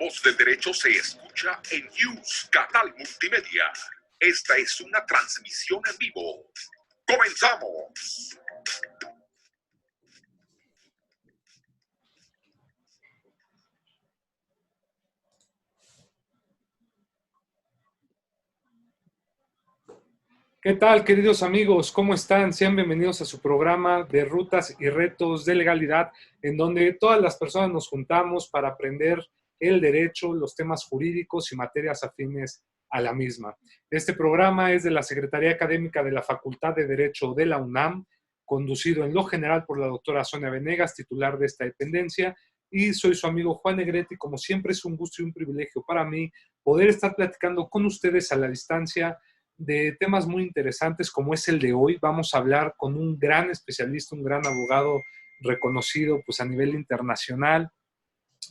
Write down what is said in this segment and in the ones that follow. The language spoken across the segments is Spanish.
Voz del Derecho se escucha en News Canal Multimedia. Esta es una transmisión en vivo. ¡Comenzamos! ¿Qué tal, queridos amigos? ¿Cómo están? Sean bienvenidos a su programa de Rutas y Retos de Legalidad, en donde todas las personas nos juntamos para aprender el derecho, los temas jurídicos y materias afines a la misma. Este programa es de la Secretaría Académica de la Facultad de Derecho de la UNAM, conducido en lo general por la doctora Sonia Venegas, titular de esta dependencia, y soy su amigo Juan Negrete, y como siempre es un gusto y un privilegio para mí poder estar platicando con ustedes a la distancia de temas muy interesantes como es el de hoy. Vamos a hablar con un gran especialista, un gran abogado reconocido pues a nivel internacional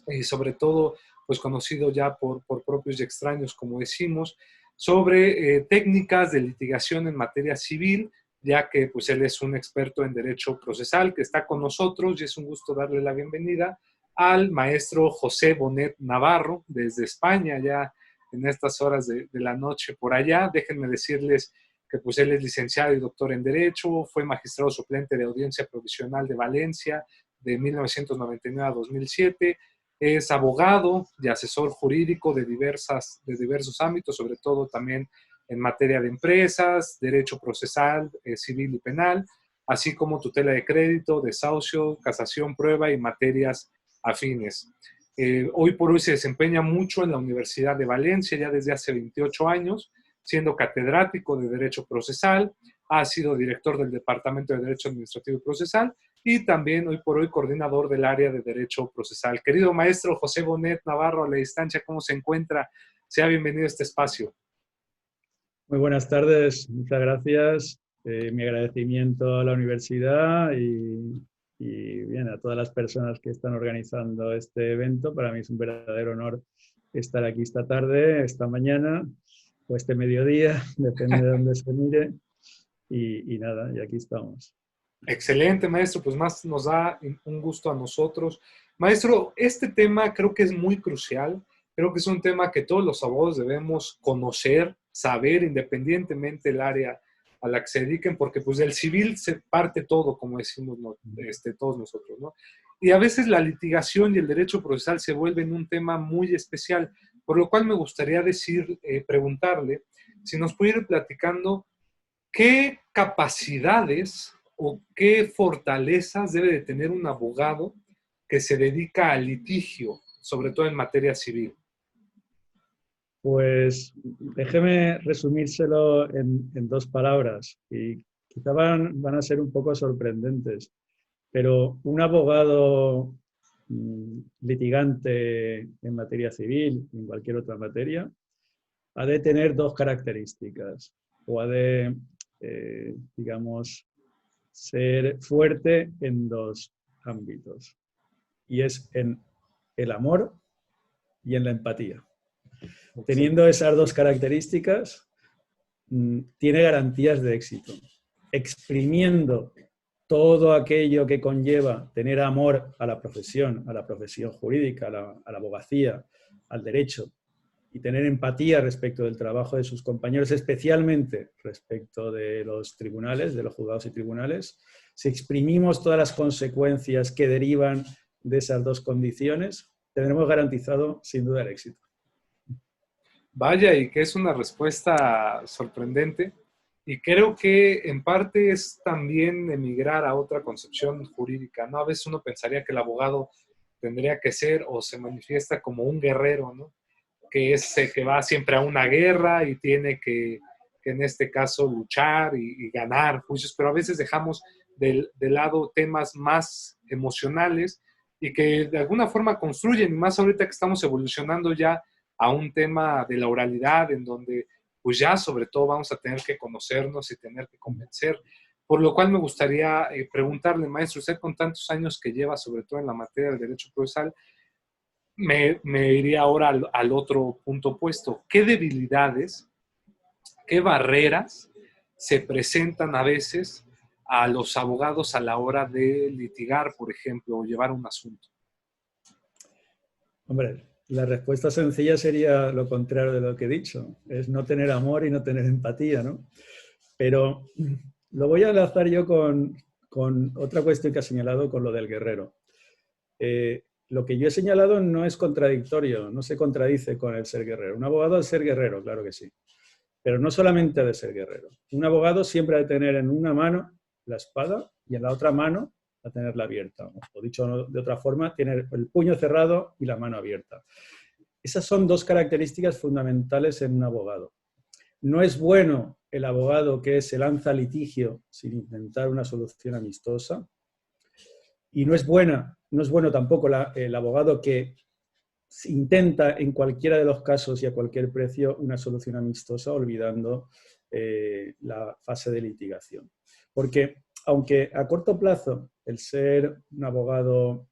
y sobre todo pues conocido ya por propios y extraños, como decimos, sobre técnicas de litigación en materia civil, ya que pues él es un experto en derecho procesal que está con nosotros y es un gusto darle la bienvenida al maestro José Bonet Navarro desde España, ya en estas horas de la noche por allá. Déjenme decirles que pues él es licenciado y doctor en Derecho, fue magistrado suplente de Audiencia Provisional de Valencia de 1999 a 2007, es abogado y asesor jurídico de diversos ámbitos, sobre todo también en materia de empresas, derecho procesal, civil y penal, así como tutela de crédito, desahucio, casación, prueba y materias afines. Hoy por hoy se desempeña mucho en la Universidad de Valencia ya desde hace 28 años, siendo catedrático de Derecho Procesal, ha sido director del Departamento de Derecho Administrativo y Procesal y también hoy por hoy coordinador del área de Derecho Procesal. Querido maestro José Bonet Navarro, a la distancia, ¿cómo se encuentra? Sea bienvenido a este espacio. Muy buenas tardes, muchas gracias. Mi agradecimiento a la universidad y bien, a todas las personas que están organizando este evento. Para mí es un verdadero honor estar aquí esta tarde, esta mañana o este mediodía, depende de dónde se mire. Y nada, y aquí estamos. Excelente, maestro, pues más nos da un gusto a nosotros. Maestro, este tema creo que es muy crucial, creo que es un tema que todos los abogados debemos conocer, saber, independientemente del área a la que se dediquen, porque pues del civil se parte todo, como decimos todos nosotros, ¿no? Y a veces la litigación y el derecho procesal se vuelven un tema muy especial, por lo cual me gustaría preguntarle si nos puede ir platicando ¿qué capacidades o qué fortalezas debe de tener un abogado que se dedica al litigio, sobre todo en materia civil? Pues déjeme resumírselo en dos palabras y quizá van a ser un poco sorprendentes, pero un abogado litigante en materia civil, en cualquier otra materia, ha de tener dos características o ha de, digamos, ser fuerte en dos ámbitos, y es en el amor y en la empatía. Teniendo esas dos características, tiene garantías de éxito. Exprimiendo todo aquello que conlleva tener amor a la profesión jurídica, a la abogacía, al derecho, y tener empatía respecto del trabajo de sus compañeros, especialmente respecto de los tribunales, de los juzgados y tribunales. Si exprimimos todas las consecuencias que derivan de esas dos condiciones, tendremos garantizado sin duda el éxito. Vaya, y que es una respuesta sorprendente. Y creo que en parte es también emigrar a otra concepción jurídica, ¿no? A veces uno pensaría que el abogado tendría que ser o se manifiesta como un guerrero, ¿no? Que es el que va siempre a una guerra y tiene que en este caso luchar y ganar juicios, pero a veces dejamos de lado temas más emocionales y que de alguna forma construyen, y más ahorita que estamos evolucionando ya a un tema de la oralidad, en donde pues ya sobre todo vamos a tener que conocernos y tener que convencer. Por lo cual me gustaría preguntarle, maestro, usted con tantos años que lleva, sobre todo en la materia del derecho procesal, me iría ahora al otro punto opuesto. ¿Qué debilidades, qué barreras se presentan a veces a los abogados a la hora de litigar, por ejemplo, o llevar un asunto? Hombre, La respuesta sencilla sería lo contrario de lo que he dicho, es no tener amor y no tener empatía, ¿no? Pero lo voy a enlazar yo con otra cuestión que ha señalado, con lo del guerrero. Lo que yo he señalado no es contradictorio, no se contradice con el ser guerrero. Un abogado ha de ser guerrero, claro que sí, pero no solamente ha de ser guerrero. Un abogado siempre ha de tener en una mano la espada y en la otra mano a tenerla abierta. O dicho de otra forma, tener el puño cerrado y la mano abierta. Esas son dos características fundamentales en un abogado. No es bueno el abogado que se lanza a litigio sin intentar una solución amistosa. Y no es bueno tampoco el abogado que intenta en cualquiera de los casos y a cualquier precio una solución amistosa, olvidando la fase de litigación. Porque aunque a corto plazo el ser un abogado,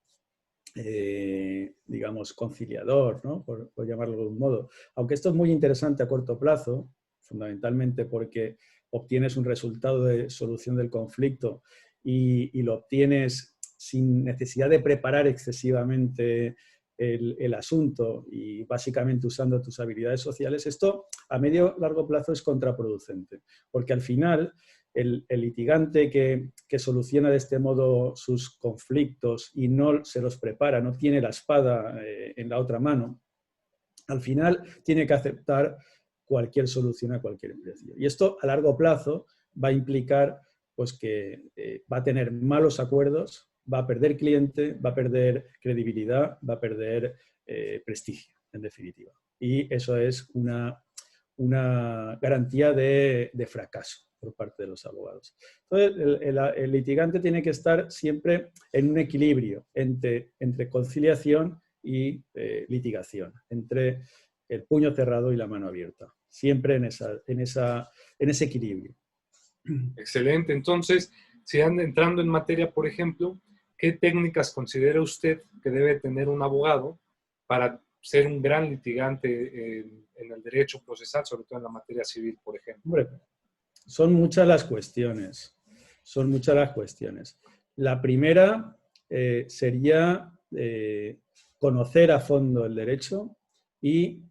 digamos, conciliador, ¿no? por llamarlo de algún modo, aunque esto es muy interesante a corto plazo, fundamentalmente porque obtienes un resultado de solución del conflicto y lo obtienes sin necesidad de preparar excesivamente el asunto y básicamente usando tus habilidades sociales, esto a medio largo plazo es contraproducente, porque al final el litigante que soluciona de este modo sus conflictos y no se los prepara, no tiene la espada en la otra mano, al final tiene que aceptar cualquier solución a cualquier precio. Y esto a largo plazo va a implicar pues, que va a tener malos acuerdos, va a perder cliente, va a perder credibilidad, va a perder prestigio, en definitiva. Y eso es una garantía de fracaso por parte de los abogados. Entonces, el litigante tiene que estar siempre en un equilibrio entre conciliación y litigación, entre el puño cerrado y la mano abierta, siempre en ese equilibrio. Excelente. Entonces, si anda entrando en materia, por ejemplo, ¿qué técnicas considera usted que debe tener un abogado para ser un gran litigante en el derecho procesal, sobre todo en la materia civil, por ejemplo? Hombre, son muchas las cuestiones. Son muchas las cuestiones. La primera sería conocer a fondo el derecho y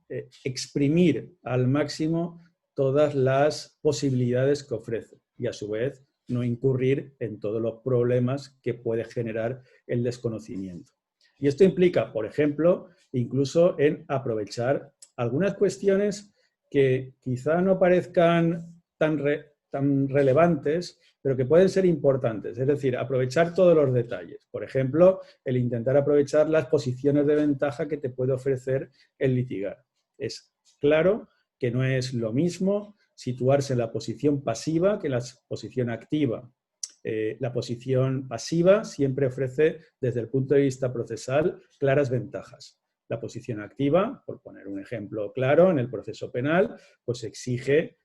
exprimir al máximo todas las posibilidades que ofrece y a su vez no incurrir en todos los problemas que puede generar el desconocimiento. Y esto implica, por ejemplo, incluso en aprovechar algunas cuestiones que quizá no parezcan tan relevantes, pero que pueden ser importantes. Es decir, aprovechar todos los detalles. Por ejemplo, el intentar aprovechar las posiciones de ventaja que te puede ofrecer el litigar. Es claro que no es lo mismo situarse en la posición pasiva que en la posición activa. La posición pasiva siempre ofrece, desde el punto de vista procesal, claras ventajas. La posición activa, por poner un ejemplo claro, en el proceso penal, pues exige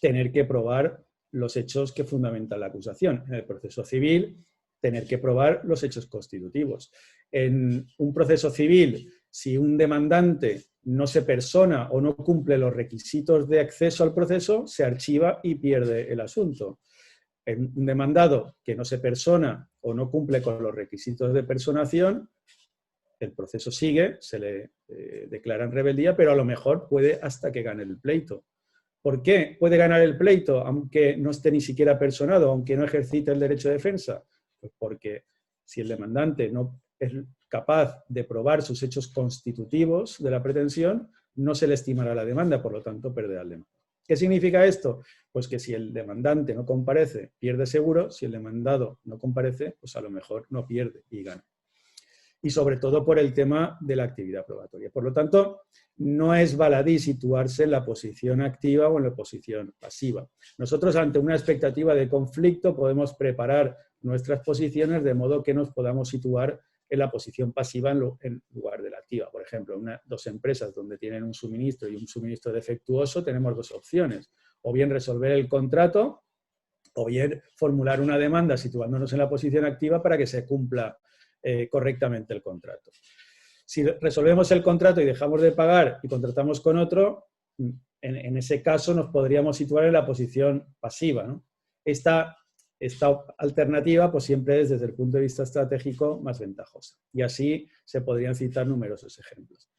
tener que probar los hechos que fundamentan la acusación. En el proceso civil, tener que probar los hechos constitutivos. En un proceso civil, si un demandante no se persona o no cumple los requisitos de acceso al proceso, se archiva y pierde el asunto. En un demandado que no se persona o no cumple con los requisitos de personación, el proceso sigue, se le declara en rebeldía, pero a lo mejor puede hasta que gane el pleito. ¿Por qué puede ganar el pleito aunque no esté ni siquiera personado, aunque no ejercite el derecho de defensa? Pues porque si el demandante no es capaz de probar sus hechos constitutivos de la pretensión, no se le estimará la demanda, por lo tanto perderá el demanda. ¿Qué significa esto? Pues que si el demandante no comparece, pierde seguro, si el demandado no comparece, pues a lo mejor no pierde y gana. Y sobre todo por el tema de la actividad probatoria. Por lo tanto, no es baladí situarse en la posición activa o en la posición pasiva. Nosotros, ante una expectativa de conflicto, podemos preparar nuestras posiciones de modo que nos podamos situar en la posición pasiva en lugar de la activa. Por ejemplo, dos empresas donde tienen un suministro y un suministro defectuoso, tenemos dos opciones. O bien resolver el contrato, o bien formular una demanda situándonos en la posición activa para que se cumpla correctamente el contrato. Si resolvemos el contrato y dejamos de pagar y contratamos con otro, en ese caso nos podríamos situar en la posición pasiva, ¿no? Esta alternativa pues siempre es, desde el punto de vista estratégico, más ventajosa. Y así se podrían citar numerosos ejemplos.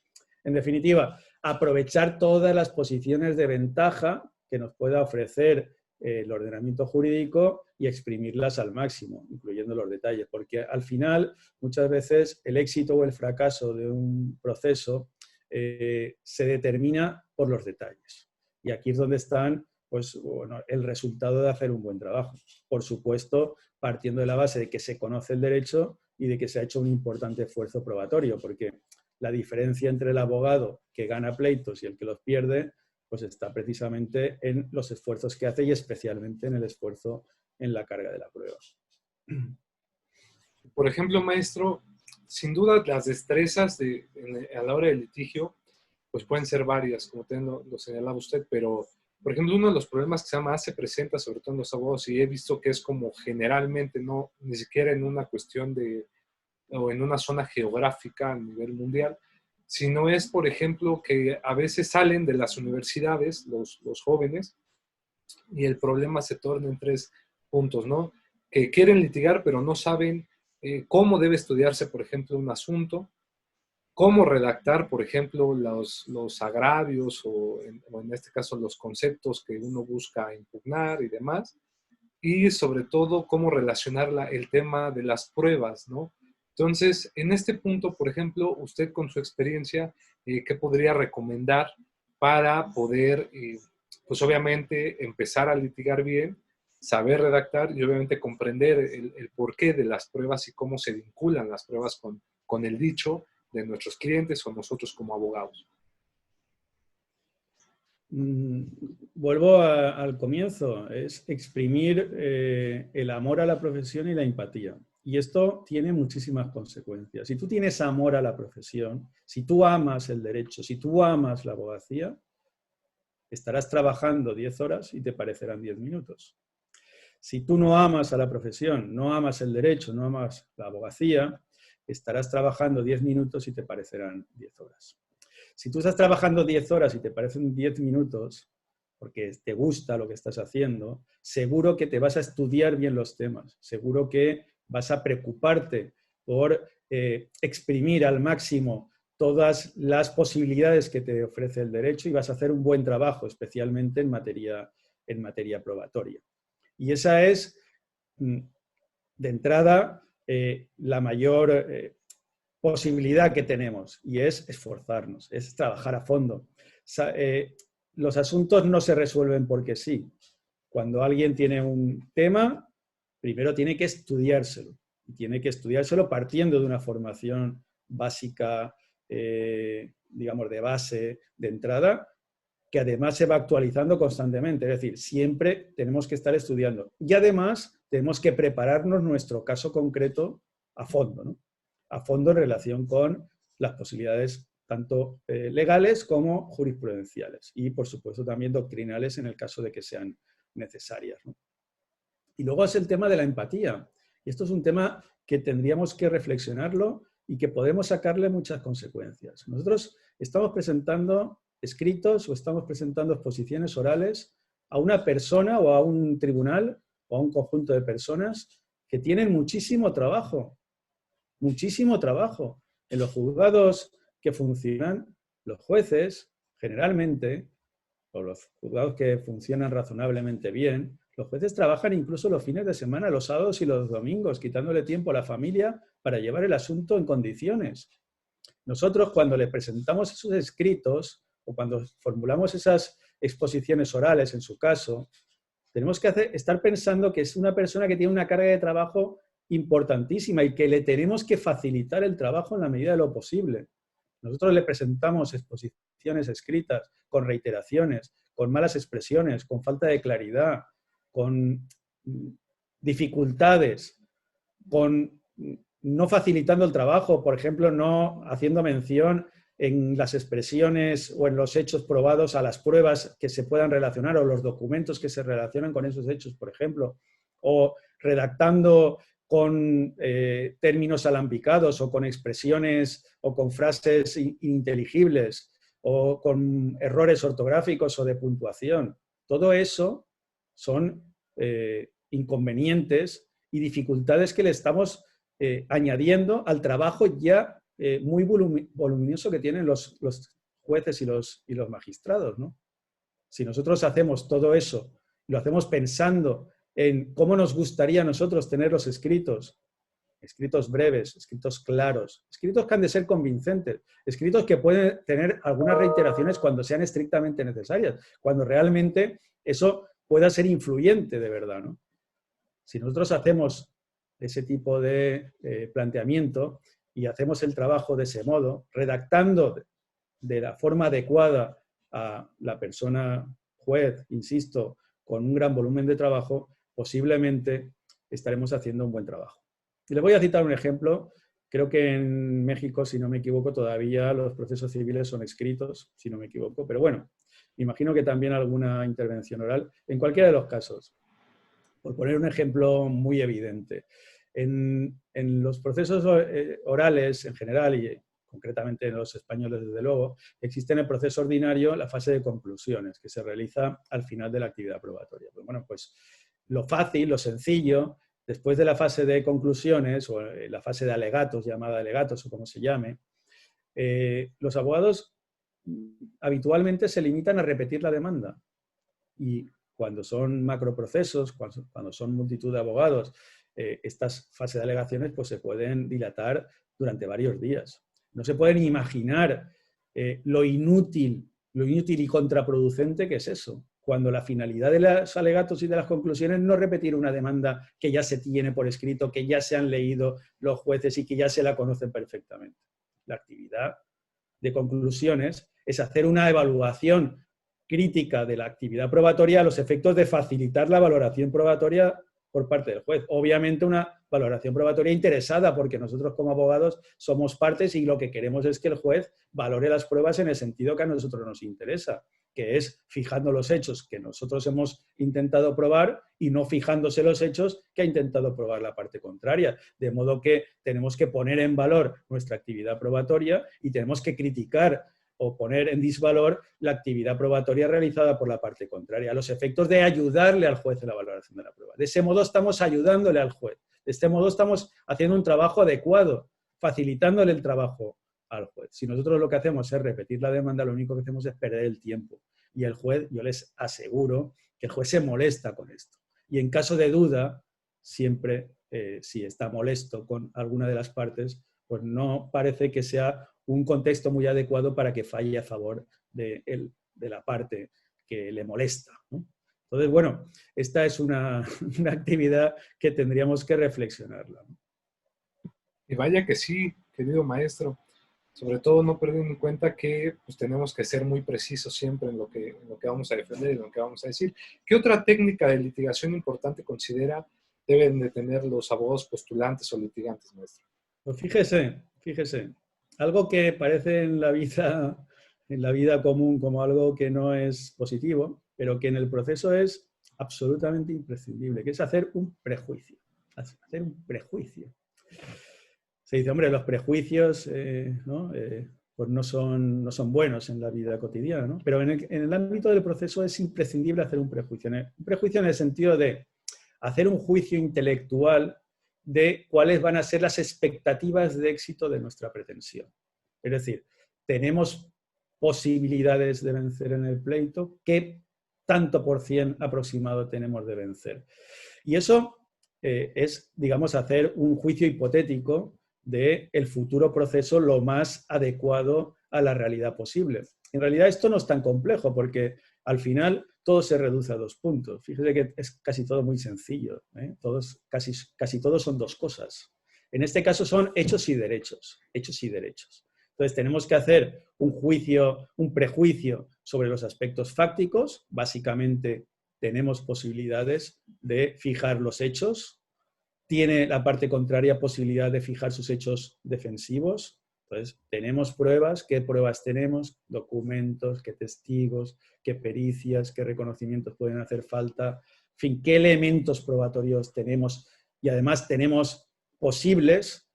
En definitiva, aprovechar todas las posiciones de ventaja que nos pueda ofrecer el ordenamiento jurídico y exprimirlas al máximo, incluyendo los detalles, porque al final muchas veces el éxito o el fracaso de un proceso se determina por los detalles. Y aquí es donde están, pues, bueno, el resultado de hacer un buen trabajo. Por supuesto, partiendo de la base de que se conoce el derecho y de que se ha hecho un importante esfuerzo probatorio, porque la diferencia entre el abogado que gana pleitos y el que los pierde, pues está precisamente en los esfuerzos que hace y especialmente en el esfuerzo en la carga de la prueba. Por ejemplo, maestro, sin duda las destrezas a la hora del litigio pues pueden ser varias, como lo señalaba usted, pero, por ejemplo, uno de los problemas que más se presenta, sobre todo en los abogados, y he visto que es como generalmente, no, ni siquiera en una cuestión o en una zona geográfica a nivel mundial, sino es, por ejemplo, que a veces salen de las universidades los jóvenes y el problema se torna en 3 puntos, ¿no? Que quieren litigar, pero no saben cómo debe estudiarse, por ejemplo, un asunto, cómo redactar, por ejemplo, los agravios o en este caso los conceptos que uno busca impugnar y demás, y sobre todo cómo relacionar el tema de las pruebas, ¿no? Entonces, en este punto, por ejemplo, usted con su experiencia, ¿qué podría recomendar para poder, pues obviamente, empezar a litigar bien, saber redactar y obviamente comprender el porqué de las pruebas y cómo se vinculan las pruebas con el dicho de nuestros clientes o nosotros como abogados? Vuelvo al comienzo, es exprimir el amor a la profesión y la empatía. Y esto tiene muchísimas consecuencias. Si tú tienes amor a la profesión, si tú amas el derecho, si tú amas la abogacía, estarás trabajando 10 horas y te parecerán 10 minutos. Si tú no amas a la profesión, no amas el derecho, no amas la abogacía, estarás trabajando 10 minutos y te parecerán 10 horas. Si tú estás trabajando 10 horas y te parecen 10 minutos, porque te gusta lo que estás haciendo, seguro que te vas a estudiar bien los temas, seguro que vas a preocuparte por exprimir al máximo todas las posibilidades que te ofrece el derecho y vas a hacer un buen trabajo, especialmente en materia probatoria. Y esa es, de entrada, la mayor posibilidad que tenemos, y es esforzarnos, es trabajar a fondo. Los asuntos no se resuelven porque sí. Cuando alguien tiene un tema, primero tiene que estudiárselo. Y tiene que estudiárselo partiendo de una formación básica, digamos, de base, de entrada, que además se va actualizando constantemente. Es decir, siempre tenemos que estar estudiando. Y además tenemos que prepararnos nuestro caso concreto a fondo, ¿no? A fondo en relación con las posibilidades tanto legales como jurisprudenciales y, por supuesto, también doctrinales en el caso de que sean necesarias, ¿no? Y luego es el tema de la empatía. Y esto es un tema que tendríamos que reflexionarlo y que podemos sacarle muchas consecuencias. Nosotros estamos presentando escritos o estamos presentando exposiciones orales a una persona o a un tribunal o a un conjunto de personas que tienen muchísimo trabajo. Muchísimo trabajo. En los juzgados que funcionan, los jueces, generalmente, o los juzgados que funcionan razonablemente bien, los jueces trabajan incluso los fines de semana, los sábados y los domingos, quitándole tiempo a la familia para llevar el asunto en condiciones. Nosotros, cuando le presentamos esos escritos o cuando formulamos esas exposiciones orales, en su caso, tenemos que estar pensando que es una persona que tiene una carga de trabajo importantísima y que le tenemos que facilitar el trabajo en la medida de lo posible. Nosotros le presentamos exposiciones escritas con reiteraciones, con malas expresiones, con falta de claridad, con dificultades, con no facilitando el trabajo, por ejemplo, no haciendo mención en las expresiones o en los hechos probados a las pruebas que se puedan relacionar o los documentos que se relacionan con esos hechos, por ejemplo, o redactando con términos alambicados o con expresiones o con frases ininteligibles o con errores ortográficos o de puntuación. Todo eso son inconvenientes y dificultades que le estamos añadiendo al trabajo ya muy voluminoso que tienen los jueces y los magistrados, ¿no? Si nosotros hacemos todo eso, lo hacemos pensando en cómo nos gustaría a nosotros tener los escritos breves, escritos claros, escritos que han de ser convincentes, escritos que pueden tener algunas reiteraciones cuando sean estrictamente necesarias, cuando realmente eso pueda ser influyente de verdad, ¿no? Si nosotros hacemos ese tipo de planteamiento y hacemos el trabajo de ese modo, redactando de la forma adecuada a la persona juez, insisto, con un gran volumen de trabajo, posiblemente estaremos haciendo un buen trabajo. Y les voy a citar un ejemplo. Creo que en México, si no me equivoco, todavía los procesos civiles son escritos, si no me equivoco, pero bueno, imagino que también alguna intervención oral. En cualquiera de los casos, por poner un ejemplo muy evidente, en los procesos orales en general y concretamente en los españoles, desde luego, existe en el proceso ordinario la fase de conclusiones, que se realiza al final de la actividad probatoria. Pues bueno, pues lo fácil, lo sencillo, después de la fase de conclusiones, o la fase de alegatos, llamada alegatos o como se llame, los abogados habitualmente se limitan a repetir la demanda. Y cuando son macroprocesos, cuando son multitud de abogados, estas fases de alegaciones pues, se pueden dilatar durante varios días. No se pueden imaginar lo inútil y contraproducente que es eso, cuando la finalidad de los alegatos y de las conclusiones no es repetir una demanda que ya se tiene por escrito, que ya se han leído los jueces y que ya se la conocen perfectamente. La actividad de conclusiones es hacer una evaluación crítica de la actividad probatoria a los efectos de facilitar la valoración probatoria por parte del juez. Obviamente una valoración probatoria interesada, porque nosotros como abogados somos partes y lo que queremos es que el juez valore las pruebas en el sentido que a nosotros nos interesa, que es fijando los hechos que nosotros hemos intentado probar y no fijándose los hechos que ha intentado probar la parte contraria. De modo que tenemos que poner en valor nuestra actividad probatoria y tenemos que criticar o poner en disvalor la actividad probatoria realizada por la parte contraria, a los efectos de ayudarle al juez en la valoración de la prueba. De ese modo estamos ayudándole al juez. De este modo estamos haciendo un trabajo adecuado, facilitándole el trabajo al juez. Si nosotros lo que hacemos es repetir la demanda, lo único que hacemos es perder el tiempo. Y el juez, yo les aseguro que el juez se molesta con esto. Y en caso de duda, siempre, si está molesto con alguna de las partes, pues no parece que sea un contexto muy adecuado para que falle a favor de la parte que le molesta, ¿no? Entonces, bueno, esta es una actividad que tendríamos que reflexionarla, ¿no? Y vaya que sí, querido maestro. Sobre todo no perder en cuenta que pues, tenemos que ser muy precisos siempre en lo que vamos a defender y en lo que vamos a decir. ¿Qué otra técnica de litigación importante considera deben de tener los abogados postulantes o litigantes, maestro? Pues fíjese, algo que parece en la vida común como algo que no es positivo, pero que en el proceso es absolutamente imprescindible, que es hacer un prejuicio. Hacer un prejuicio. Se dice, hombre, los prejuicios ¿no? Pues no son buenos en la vida cotidiana, ¿no? Pero en el ámbito del proceso es imprescindible hacer un prejuicio. Un prejuicio en el sentido de hacer un juicio intelectual de cuáles van a ser las expectativas de éxito de nuestra pretensión. Es decir, tenemos posibilidades de vencer en el pleito, ¿qué tanto por cien aproximado tenemos de vencer? Y eso es, digamos, hacer un juicio hipotético del futuro proceso lo más adecuado a la realidad posible. En realidad esto no es tan complejo porque al final todo se reduce a 2 puntos. Fíjese que es casi todo muy sencillo, ¿eh? Casi todos son 2 cosas. En este caso son hechos y derechos. Hechos y derechos. Entonces tenemos que hacer un prejuicio sobre los aspectos fácticos. Básicamente tenemos posibilidades de fijar los hechos. Tiene la parte contraria posibilidad de fijar sus hechos defensivos. Entonces, tenemos pruebas. ¿Qué pruebas tenemos? Documentos, qué testigos, qué pericias, qué reconocimientos pueden hacer falta. En fin, qué elementos probatorios tenemos. Y además tenemos posibles.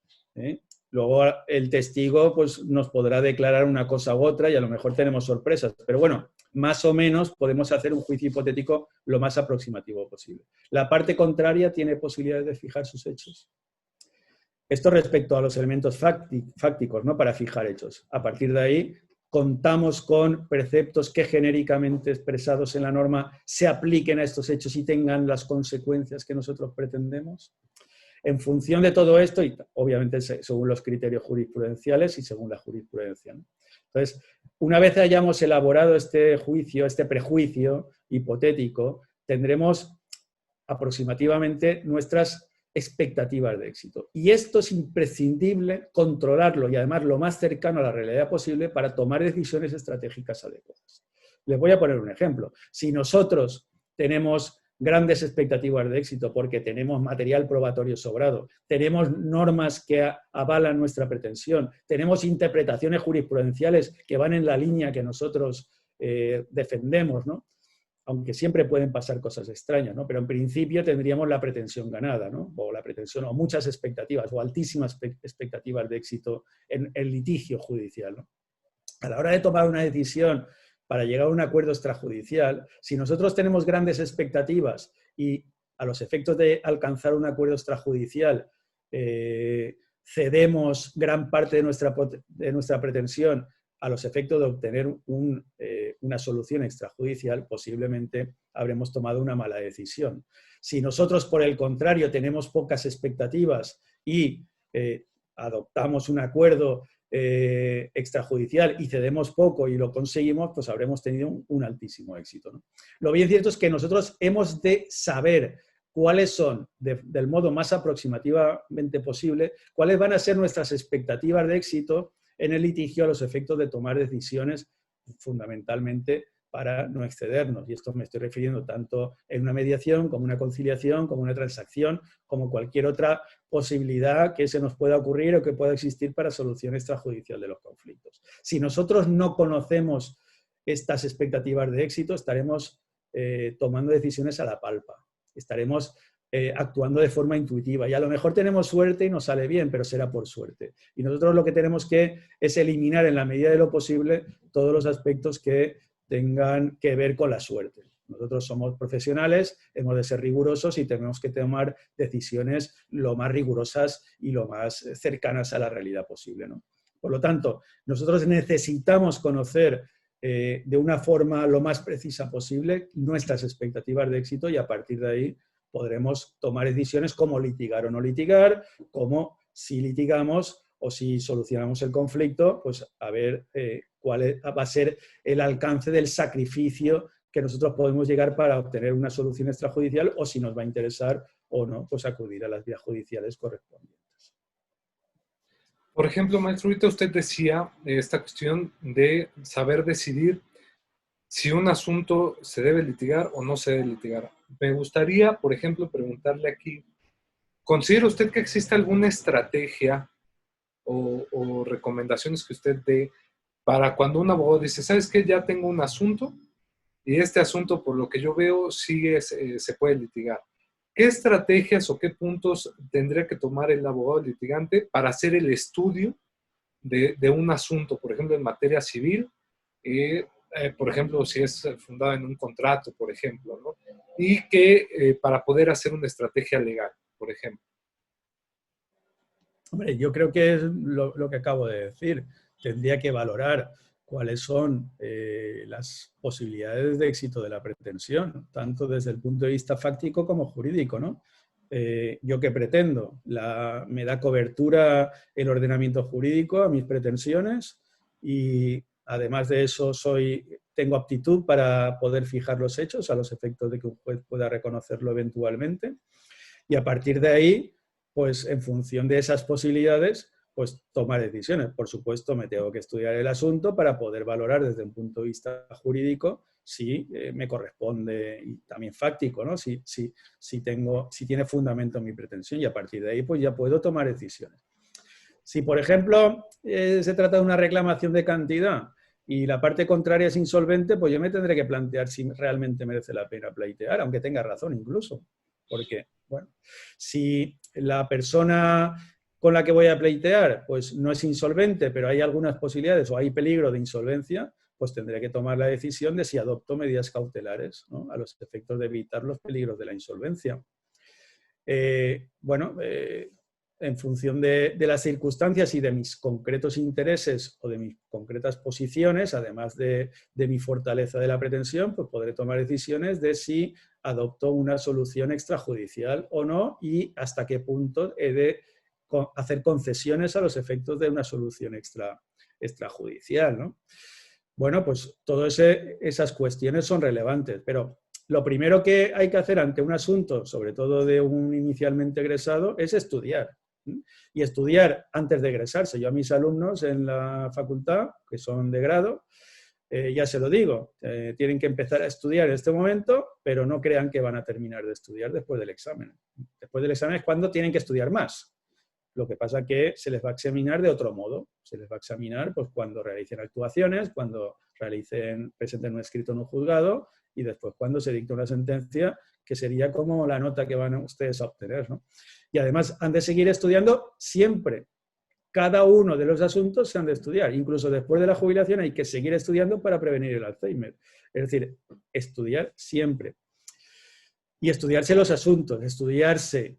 Luego el testigo pues, nos podrá declarar una cosa u otra y a lo mejor tenemos sorpresas. Pero bueno, más o menos podemos hacer un juicio hipotético lo más aproximativo posible. La parte contraria tiene posibilidades de fijar sus hechos. Esto respecto a los elementos fácticos, ¿no? Para fijar hechos. A partir de ahí, contamos con preceptos que genéricamente expresados en la norma se apliquen a estos hechos y tengan las consecuencias que nosotros pretendemos. En función de todo esto, y obviamente según los criterios jurisprudenciales y según la jurisprudencia, ¿no? Entonces, una vez hayamos elaborado este juicio, este prejuicio hipotético, tendremos aproximativamente nuestras expectativas de éxito. Y esto es imprescindible controlarlo y además lo más cercano a la realidad posible para tomar decisiones estratégicas adecuadas. Les voy a poner un ejemplo. Si nosotros tenemos grandes expectativas de éxito porque tenemos material probatorio sobrado, tenemos normas que avalan nuestra pretensión, tenemos interpretaciones jurisprudenciales que van en la línea que nosotros defendemos, ¿no? Aunque siempre pueden pasar cosas extrañas, ¿no? Pero en principio tendríamos la pretensión ganada, ¿no? O la pretensión, o muchas expectativas, o altísimas expectativas de éxito en el litigio judicial, ¿no? A la hora de tomar una decisión para llegar a un acuerdo extrajudicial, si nosotros tenemos grandes expectativas y a los efectos de alcanzar un acuerdo extrajudicial cedemos gran parte de nuestra pretensión a los efectos de obtener una solución extrajudicial, posiblemente habremos tomado una mala decisión. Si nosotros, por el contrario, tenemos pocas expectativas y adoptamos un acuerdo extrajudicial y cedemos poco y lo conseguimos, pues habremos tenido un altísimo éxito, ¿no? Lo bien cierto es que nosotros hemos de saber cuáles son, del modo más aproximativamente posible, cuáles van a ser nuestras expectativas de éxito en el litigio a los efectos de tomar decisiones fundamentalmente para no excedernos. Y esto me estoy refiriendo tanto en una mediación, como una conciliación, como una transacción, como cualquier otra posibilidad que se nos pueda ocurrir o que pueda existir para solución extrajudicial de los conflictos. Si nosotros no conocemos estas expectativas de éxito, estaremos tomando decisiones a la palpa. Estaremos actuando de forma intuitiva. Y a lo mejor tenemos suerte y nos sale bien, pero será por suerte. Y nosotros lo que tenemos que es eliminar en la medida de lo posible todos los aspectos que tengan que ver con la suerte. Nosotros somos profesionales, hemos de ser rigurosos y tenemos que tomar decisiones lo más rigurosas y lo más cercanas a la realidad posible, ¿no? Por lo tanto, nosotros necesitamos conocer de una forma lo más precisa posible nuestras expectativas de éxito y a partir de ahí podremos tomar decisiones como litigar o no litigar, como si litigamos o si solucionamos el conflicto, pues a ver cuál va a ser el alcance del sacrificio que nosotros podemos llegar para obtener una solución extrajudicial o si nos va a interesar o no, pues acudir a las vías judiciales correspondientes. Por ejemplo, maestro, ahorita usted decía esta cuestión de saber decidir si un asunto se debe litigar o no se debe litigar. Me gustaría, por ejemplo, preguntarle aquí, ¿considera usted que existe alguna estrategia o recomendaciones que usted dé para cuando un abogado dice, ¿sabes qué? Ya tengo un asunto y este asunto, por lo que yo veo, sigue, se puede litigar. ¿Qué estrategias o qué puntos tendría que tomar el abogado litigante para hacer el estudio de un asunto, por ejemplo, en materia civil? Por ejemplo, si es fundado en un contrato, por ejemplo, ¿no? Y que para poder hacer una estrategia legal, por ejemplo. Hombre, yo creo que es lo que acabo de decir. Tendría que valorar cuáles son las posibilidades de éxito de la pretensión, tanto desde el punto de vista fáctico como jurídico, ¿no? ¿Yo qué pretendo? ¿Me da cobertura el ordenamiento jurídico a mis pretensiones? Y además de eso, tengo aptitud para poder fijar los hechos a los efectos de que un juez pueda reconocerlo eventualmente. Y a partir de ahí, pues en función de esas posibilidades, pues tomar decisiones. Por supuesto, me tengo que estudiar el asunto para poder valorar desde un punto de vista jurídico si me corresponde, y también fáctico, ¿no? Si tiene fundamento mi pretensión, y a partir de ahí pues ya puedo tomar decisiones. Si, por ejemplo, se trata de una reclamación de cantidad y la parte contraria es insolvente, pues yo me tendré que plantear si realmente merece la pena pleitear, aunque tenga razón incluso. Porque, bueno, si la persona con la que voy a pleitear pues no es insolvente, pero hay algunas posibilidades o hay peligro de insolvencia, pues tendré que tomar la decisión de si adopto medidas cautelares, ¿no? A los efectos de evitar los peligros de la insolvencia. en función de las circunstancias y de mis concretos intereses o de mis concretas posiciones, además de mi fortaleza de la pretensión, pues podré tomar decisiones de si adopto una solución extrajudicial o no y hasta qué punto he de hacer concesiones a los efectos de una solución extrajudicial, ¿no? Bueno, pues todas esas cuestiones son relevantes, pero lo primero que hay que hacer ante un asunto, sobre todo de un inicialmente egresado, es estudiar. Y estudiar antes de egresarse. Yo a mis alumnos en la facultad, que son de grado, ya se lo digo, tienen que empezar a estudiar en este momento, pero no crean que van a terminar de estudiar después del examen. Después del examen es cuando tienen que estudiar más. Lo que pasa es que se les va a examinar de otro modo. Se les va a examinar pues, cuando realicen actuaciones, cuando presenten un escrito en un juzgado y después cuando se dicte una sentencia, que sería como la nota que van ustedes a obtener, ¿no? Y además han de seguir estudiando siempre. Cada uno de los asuntos se han de estudiar. Incluso después de la jubilación hay que seguir estudiando para prevenir el Alzheimer. Es decir, estudiar siempre. Y estudiarse los asuntos, estudiarse...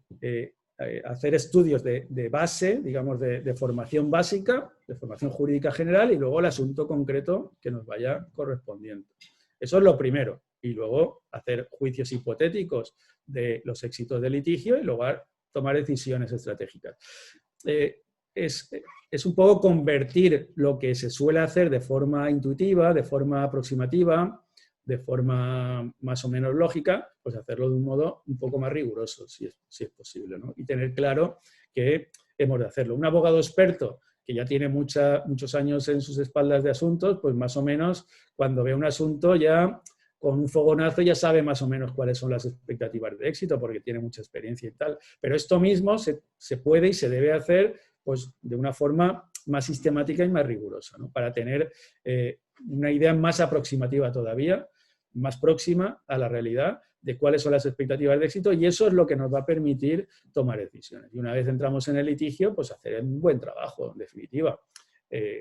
hacer estudios de base, digamos, de formación básica, de formación jurídica general y luego el asunto concreto que nos vaya correspondiendo. Eso es lo primero. Y luego hacer juicios hipotéticos de los éxitos del litigio y luego tomar decisiones estratégicas. Es un poco convertir lo que se suele hacer de forma intuitiva, de forma aproximativa, de forma más o menos lógica, pues hacerlo de un modo un poco más riguroso, si es posible, ¿no? Y tener claro que hemos de hacerlo. Un abogado experto que ya tiene muchos años en sus espaldas de asuntos, pues más o menos cuando ve un asunto ya con un fogonazo ya sabe más o menos cuáles son las expectativas de éxito porque tiene mucha experiencia y tal. Pero esto mismo se puede y se debe hacer pues, de una forma más sistemática y más rigurosa, ¿no? Para tener una idea más aproximativa todavía, más próxima a la realidad de cuáles son las expectativas de éxito y eso es lo que nos va a permitir tomar decisiones. Y una vez entramos en el litigio, pues hacer un buen trabajo, en definitiva.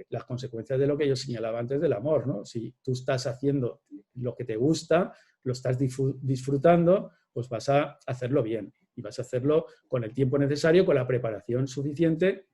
Las consecuencias de lo que yo señalaba antes del amor, ¿no? Si tú estás haciendo lo que te gusta, lo estás disfrutando, pues vas a hacerlo bien y vas a hacerlo con el tiempo necesario, con la preparación suficiente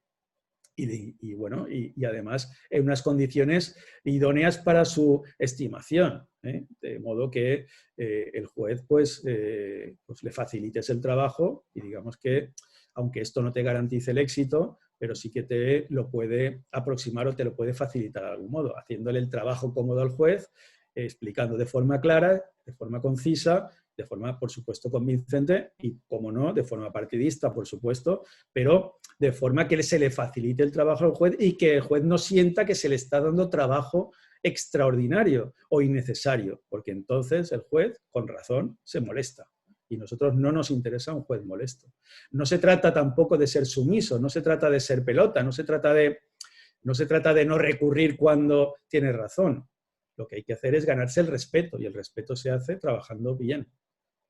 y además en unas condiciones idóneas para su estimación, ¿eh? De modo que el juez pues le facilites el trabajo y digamos que, aunque esto no te garantice el éxito, pero sí que te lo puede aproximar o te lo puede facilitar de algún modo, haciéndole el trabajo cómodo al juez, explicando de forma clara, de forma concisa, de forma, por supuesto, convincente y, como no, de forma partidista, por supuesto, pero de forma que se le facilite el trabajo al juez y que el juez no sienta que se le está dando trabajo extraordinario o innecesario, porque entonces el juez, con razón, se molesta. Y a nosotros no nos interesa un juez molesto. No se trata tampoco de ser sumiso, no se trata de ser pelota, no se trata de no recurrir cuando tiene razón. Lo que hay que hacer es ganarse el respeto y el respeto se hace trabajando bien.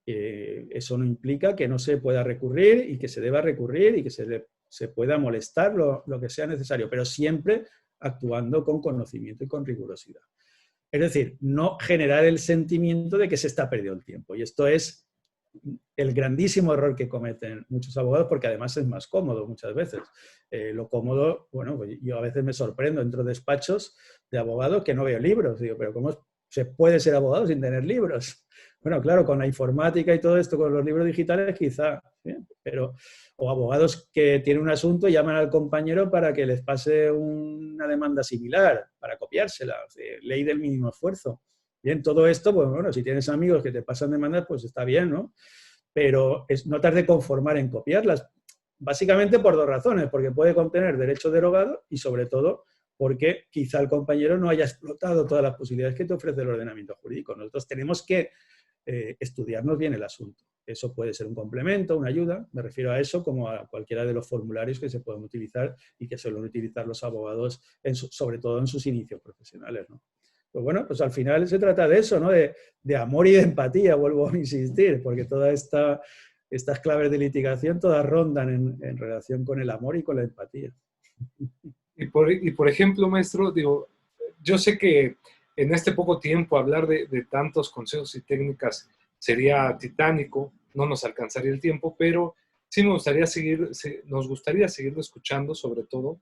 Eso no implica que no se pueda recurrir y que se deba recurrir y que se pueda molestar lo que sea necesario, pero siempre actuando con conocimiento y con rigurosidad. Es decir, no generar el sentimiento de que se está perdiendo el tiempo. Y esto es el grandísimo error que cometen muchos abogados, porque además es más cómodo muchas veces. Lo cómodo, bueno, pues yo a veces me sorprendo, entro a despachos de abogados que no veo libros. Digo, pero ¿cómo se puede ser abogado sin tener libros? Bueno, claro, con la informática y todo esto, con los libros digitales quizá, ¿sí? Pero, o abogados que tienen un asunto y llaman al compañero para que les pase una demanda similar, para copiársela, ley del mínimo esfuerzo. Bien, todo esto, pues bueno, si tienes amigos que te pasan demandas, pues está bien, ¿no? Pero no te has de conformar en copiarlas, básicamente por dos razones, porque puede contener derecho derogado y sobre todo porque quizá el compañero no haya explotado todas las posibilidades que te ofrece el ordenamiento jurídico. Nosotros tenemos que estudiarnos bien el asunto. Eso puede ser un complemento, una ayuda, me refiero a eso como a cualquiera de los formularios que se pueden utilizar y que suelen utilizar los abogados, sobre todo en sus inicios profesionales, ¿no? Pues bueno, pues al final se trata de eso, ¿no? De amor y de empatía, vuelvo a insistir, porque todas estas claves de litigación todas rondan en relación con el amor y con la empatía. Y por ejemplo, maestro, digo, yo sé que en este poco tiempo hablar de tantos consejos y técnicas sería titánico, no nos alcanzaría el tiempo, pero sí nos gustaría seguirlo escuchando, sobre todo.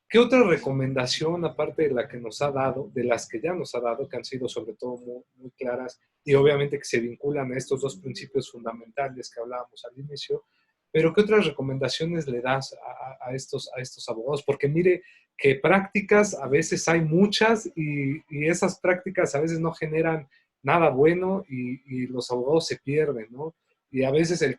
¿Qué otra recomendación, aparte de la que nos ha dado, de las que ya nos ha dado, que han sido sobre todo muy, muy claras y obviamente que se vinculan a estos dos principios fundamentales que hablábamos al inicio, pero qué otras recomendaciones le das a estos abogados? Porque mire que prácticas a veces hay muchas y esas prácticas a veces no generan nada bueno y los abogados se pierden, ¿no? Y a veces el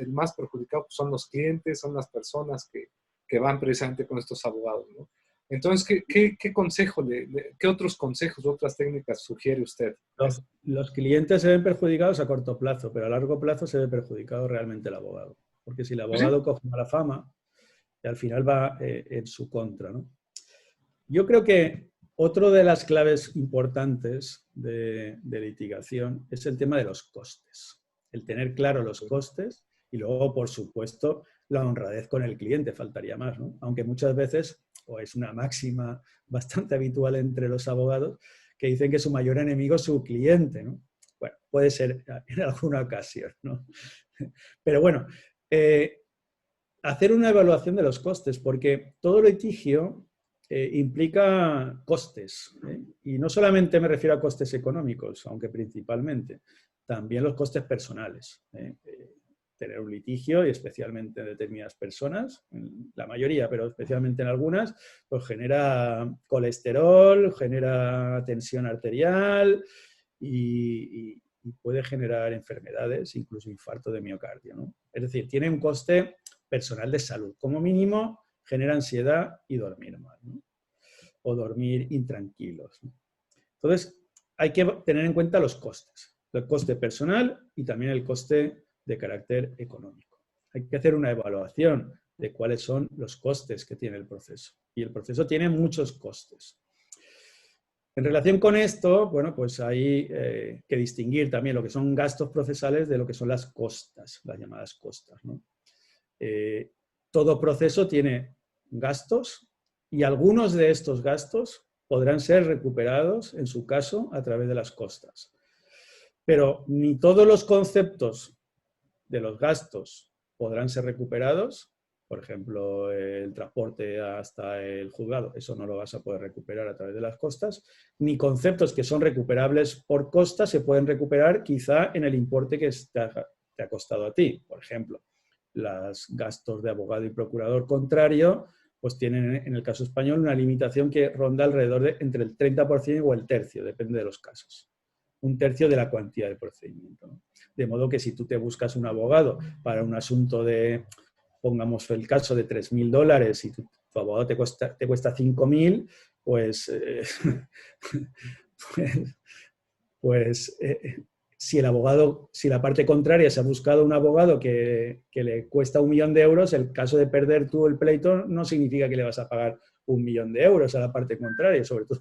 más perjudicado pues, son los clientes, son las personas que van precisamente con estos abogados, ¿no? Entonces, ¿qué consejo, qué otros consejos, otras técnicas sugiere usted? Los clientes se ven perjudicados a corto plazo, pero a largo plazo se ve perjudicado realmente el abogado. Porque si el abogado coge mala fama, al final va en su contra, ¿no? Yo creo que otra de las claves importantes de litigación es el tema de los costes. El tener claro los costes y luego, por supuesto, la honradez con el cliente, faltaría más, ¿no? Aunque muchas veces, o es una máxima bastante habitual entre los abogados, que dicen que su mayor enemigo es su cliente, ¿no? Bueno, puede ser en alguna ocasión, ¿no? Pero bueno, hacer una evaluación de los costes, porque todo litigio implica costes, ¿eh? Y no solamente me refiero a costes económicos, aunque principalmente, también los costes personales, ¿eh? Tener un litigio, y especialmente en determinadas personas, en la mayoría, pero especialmente en algunas, pues genera colesterol, genera tensión arterial y puede generar enfermedades, incluso infarto de miocardio, ¿no? Es decir, tiene un coste personal de salud. Como mínimo, genera ansiedad y dormir mal, ¿no? O dormir intranquilos, ¿no? Entonces, hay que tener en cuenta los costes. El coste personal y también el coste de carácter económico. Hay que hacer una evaluación de cuáles son los costes que tiene el proceso. Y el proceso tiene muchos costes. En relación con esto, bueno, pues hay que distinguir también lo que son gastos procesales de lo que son las costas, las llamadas costas, ¿no? Todo proceso tiene gastos y algunos de estos gastos podrán ser recuperados, en su caso, a través de las costas. Pero ni todos los conceptos de los gastos podrán ser recuperados. Por ejemplo, el transporte hasta el juzgado, eso no lo vas a poder recuperar a través de las costas, ni conceptos que son recuperables por costas se pueden recuperar quizá en el importe que te ha costado a ti. Por ejemplo, los gastos de abogado y procurador contrario, pues tienen en el caso español una limitación que ronda alrededor de entre el 30% o el tercio, depende de los casos. Un tercio de la cuantía del procedimiento, ¿no? De modo que si tú te buscas un abogado para un asunto de, pongamos el caso de $3.000 y tu abogado te cuesta 5.000, pues, si la parte contraria se ha buscado un abogado que le cuesta 1.000.000 de euros, el caso de perder tú el pleito no significa que le vas a pagar 1.000.000 de euros a la parte contraria, sobre todo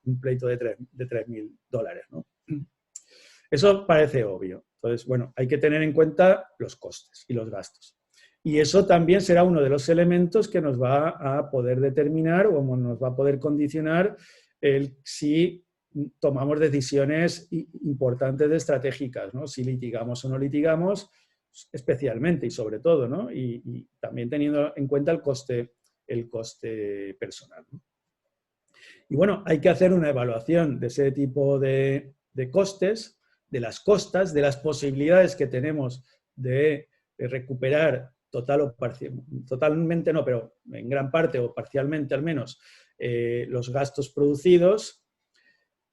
un pleito de $3.000, ¿no? Eso parece obvio. Entonces, bueno, hay que tener en cuenta los costes y los gastos. Y eso también será uno de los elementos que nos va a poder determinar o nos va a poder condicionar si tomamos decisiones importantes estratégicas, ¿no? Si litigamos o no litigamos, especialmente y sobre todo, ¿no? Y también teniendo en cuenta el coste personal, ¿no? Y bueno, hay que hacer una evaluación de ese tipo de costes, de las costas, de las posibilidades que tenemos de recuperar totalmente no, pero en gran parte o parcialmente al menos, los gastos producidos,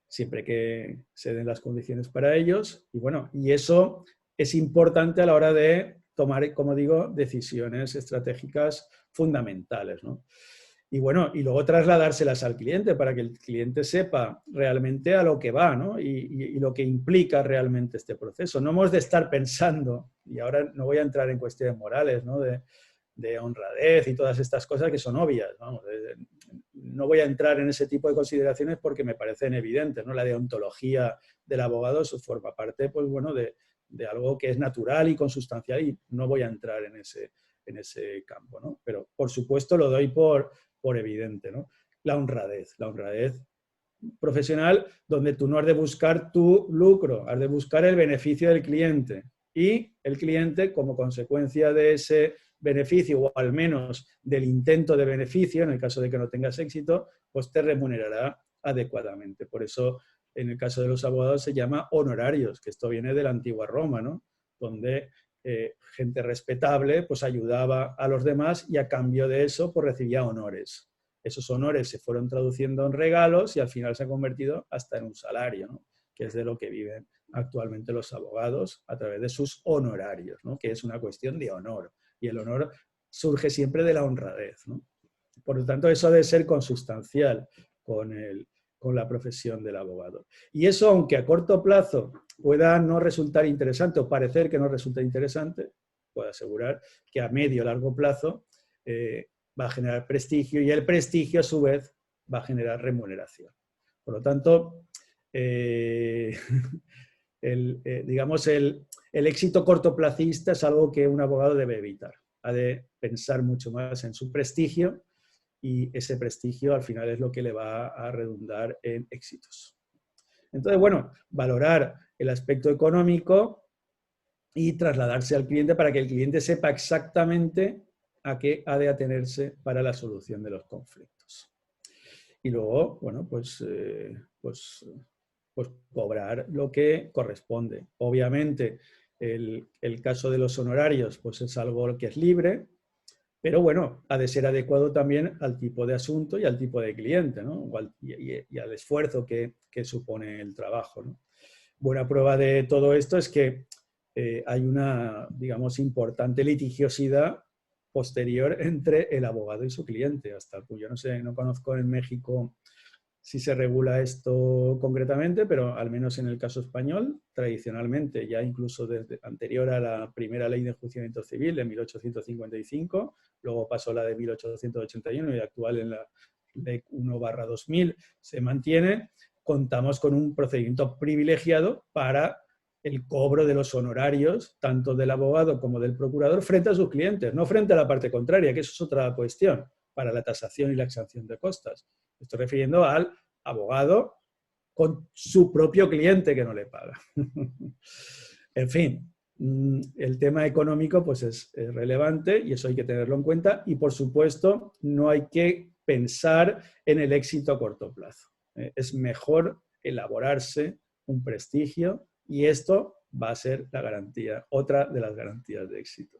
siempre que se den las condiciones para ellos. Y bueno, y eso es importante a la hora de tomar, como digo, decisiones estratégicas fundamentales, ¿no? Y bueno, y luego trasladárselas al cliente para que el cliente sepa realmente a lo que va, ¿no? Y lo que implica realmente este proceso. No hemos de estar pensando, y ahora no voy a entrar en cuestiones morales, ¿no? De honradez y todas estas cosas que son obvias, ¿no? No voy a entrar en ese tipo de consideraciones porque me parecen evidentes, ¿no? La deontología del abogado, eso forma parte, pues bueno, de algo que es natural y consustancial, y no voy a entrar en ese campo, ¿no? Pero, por supuesto, lo doy por evidente, ¿no? La honradez profesional, donde tú no has de buscar tu lucro, has de buscar el beneficio del cliente. y el cliente, como consecuencia de ese beneficio, o al menos del intento de beneficio, en el caso de que no tengas éxito, pues te remunerará adecuadamente. Por eso, en el caso de los abogados se llama honorarios, que esto viene de la antigua Roma, ¿no? Donde gente respetable pues ayudaba a los demás y a cambio de eso pues recibía honores. Esos honores se fueron traduciendo en regalos y al final se han convertido hasta en un salario, ¿no? Que es de lo que viven actualmente los abogados a través de sus honorarios, ¿no? Que es una cuestión de honor. Y el honor surge siempre de la honradez, ¿no? Por lo tanto, eso debe ser consustancial con la profesión del abogado. Y eso, aunque a corto plazo pueda no resultar interesante o parecer que no resulta interesante, puedo asegurar que a medio o largo plazo va a generar prestigio y el prestigio a su vez va a generar remuneración. Por lo tanto, digamos, el éxito cortoplacista es algo que un abogado debe evitar. Ha de pensar mucho más en su prestigio y ese prestigio al final es lo que le va a redundar en éxitos. Entonces, bueno, valorar el aspecto económico y trasladarse al cliente para que el cliente sepa exactamente a qué ha de atenerse para la solución de los conflictos. Y luego, bueno, pues cobrar lo que corresponde. Obviamente, el caso de los honorarios pues es algo que es libre, pero bueno, ha de ser adecuado también al tipo de asunto y al tipo de cliente, ¿no? Y al esfuerzo que supone el trabajo, ¿no? Buena prueba de todo esto es que hay una, digamos, importante litigiosidad posterior entre el abogado y su cliente, hasta yo no sé, no conozco en México si se regula esto concretamente, pero al menos en el caso español, tradicionalmente, ya incluso desde anterior a la primera ley de enjuiciamiento civil de 1855, luego pasó la de 1881 y actual en la ley 1/2000 se mantiene, contamos con un procedimiento privilegiado para el cobro de los honorarios, tanto del abogado como del procurador, frente a sus clientes, no frente a la parte contraria, que eso es otra cuestión para la tasación y la exención de costas. Me estoy refiriendo al abogado con su propio cliente que no le paga. En fin, el tema económico pues es relevante y eso hay que tenerlo en cuenta y, por supuesto, no hay que pensar en el éxito a corto plazo. Es mejor elaborarse un prestigio y esto va a ser la garantía, otra de las garantías de éxito.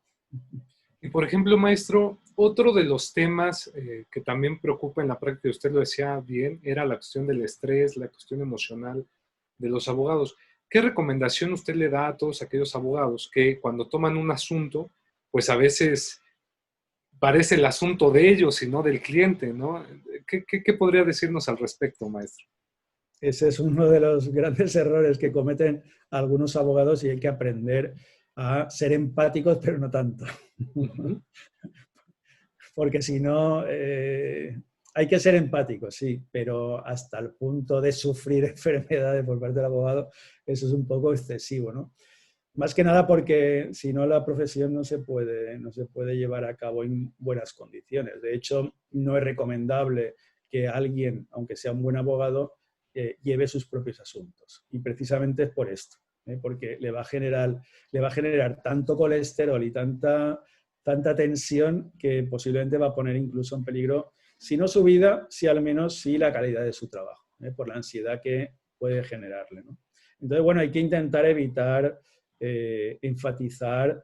Y por ejemplo, maestro, otro de los temas que también preocupa en la práctica, usted lo decía bien, era la cuestión del estrés, la cuestión emocional de los abogados. ¿Qué recomendación usted le da a todos aquellos abogados que cuando toman un asunto, pues a veces parece el asunto de ellos y no del cliente, ¿no? ¿Qué podría decirnos al respecto, maestro? Ese es uno de los grandes errores que cometen algunos abogados y hay que aprender a ser empáticos, pero no tanto. Uh-huh. Porque si no, hay que ser empáticos, sí, pero hasta el punto de sufrir enfermedades por parte del abogado, eso es un poco excesivo, ¿no? Más que nada porque si no la profesión no se puede llevar a cabo en buenas condiciones. De hecho, no es recomendable que alguien, aunque sea un buen abogado, lleve sus propios asuntos. Y precisamente es por esto, porque le va a generar tanto colesterol y tanta tensión que posiblemente va a poner incluso en peligro, si no su vida, si al menos sí la calidad de su trabajo, por la ansiedad que puede generarle, ¿no? Entonces, bueno, hay que intentar evitar enfatizar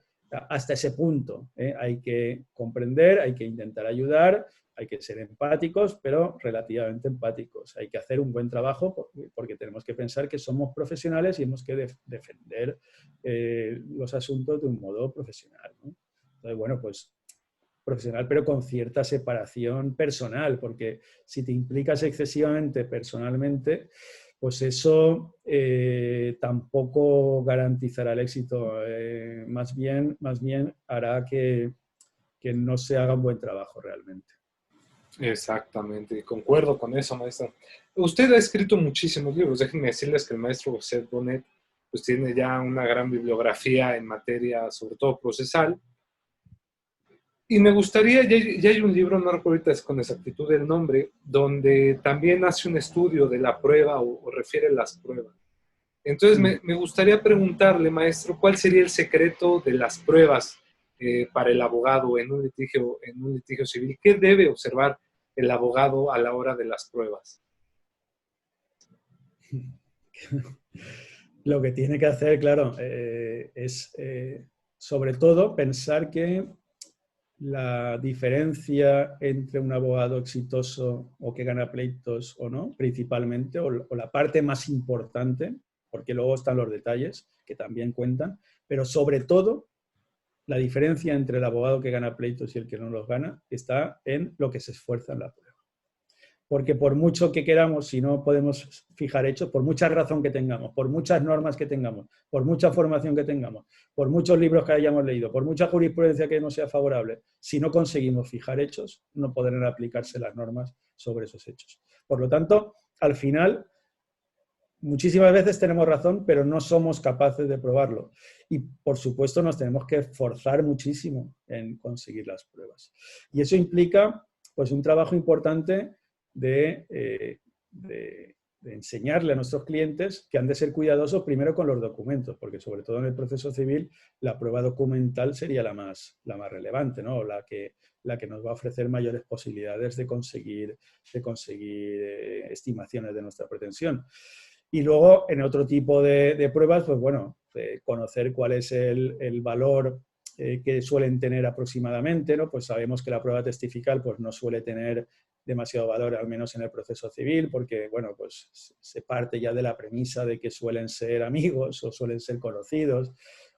hasta ese punto. Hay que comprender, hay que intentar ayudar, hay que ser empáticos, pero relativamente empáticos. Hay que hacer un buen trabajo porque tenemos que pensar que somos profesionales y hemos que defender los asuntos de un modo profesional, ¿no? Entonces, bueno, pues profesional, pero con cierta separación personal, porque si te implicas excesivamente personalmente, pues eso tampoco garantizará el éxito. Más bien hará que no se haga un buen trabajo realmente. Exactamente, concuerdo con eso, maestro. Usted ha escrito muchísimos libros. Déjenme decirles que el maestro José Bonet pues tiene ya una gran bibliografía en materia, sobre todo procesal. Y me gustaría, ya hay un libro, no recuerdo ahorita con exactitud el nombre, donde también hace un estudio de la prueba o refiere las pruebas. Entonces, me gustaría preguntarle, maestro, ¿cuál sería el secreto de las pruebas para el abogado en un litigio civil? ¿Qué debe observar el abogado a la hora de las pruebas? Lo que tiene que hacer, claro, es sobre todo pensar que la diferencia entre un abogado exitoso o que gana pleitos o no, principalmente, o la parte más importante, porque luego están los detalles que también cuentan, pero sobre todo la diferencia entre el abogado que gana pleitos y el que no los gana está en lo que se esfuerza en la prueba. Porque por mucho que queramos, si no podemos fijar hechos, por mucha razón que tengamos, por muchas normas que tengamos, por mucha formación que tengamos, por muchos libros que hayamos leído, por mucha jurisprudencia que nos sea favorable, si no conseguimos fijar hechos, no podrán aplicarse las normas sobre esos hechos. Por lo tanto, al final, muchísimas veces tenemos razón, pero no somos capaces de probarlo. Y, por supuesto, nos tenemos que esforzar muchísimo en conseguir las pruebas. Y eso implica, pues, un trabajo importante de enseñarle a nuestros clientes que han de ser cuidadosos primero con los documentos, porque sobre todo en el proceso civil la prueba documental sería la más relevante, ¿no? La que nos va a ofrecer mayores posibilidades de conseguir estimaciones de nuestra pretensión. Y luego, en otro tipo de pruebas, pues bueno, conocer cuál es el valor que suelen tener aproximadamente, ¿no? Pues sabemos que la prueba testifical pues no suele tener demasiado valor, al menos en el proceso civil, porque, bueno, pues se parte ya de la premisa de que suelen ser amigos o suelen ser conocidos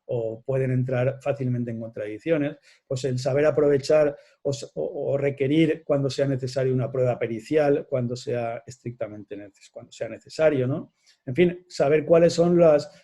o pueden entrar fácilmente en contradicciones. Pues el saber aprovechar o requerir cuando sea necesario una prueba pericial, cuando sea estrictamente cuando sea necesario, ¿no? En fin, saber cuáles son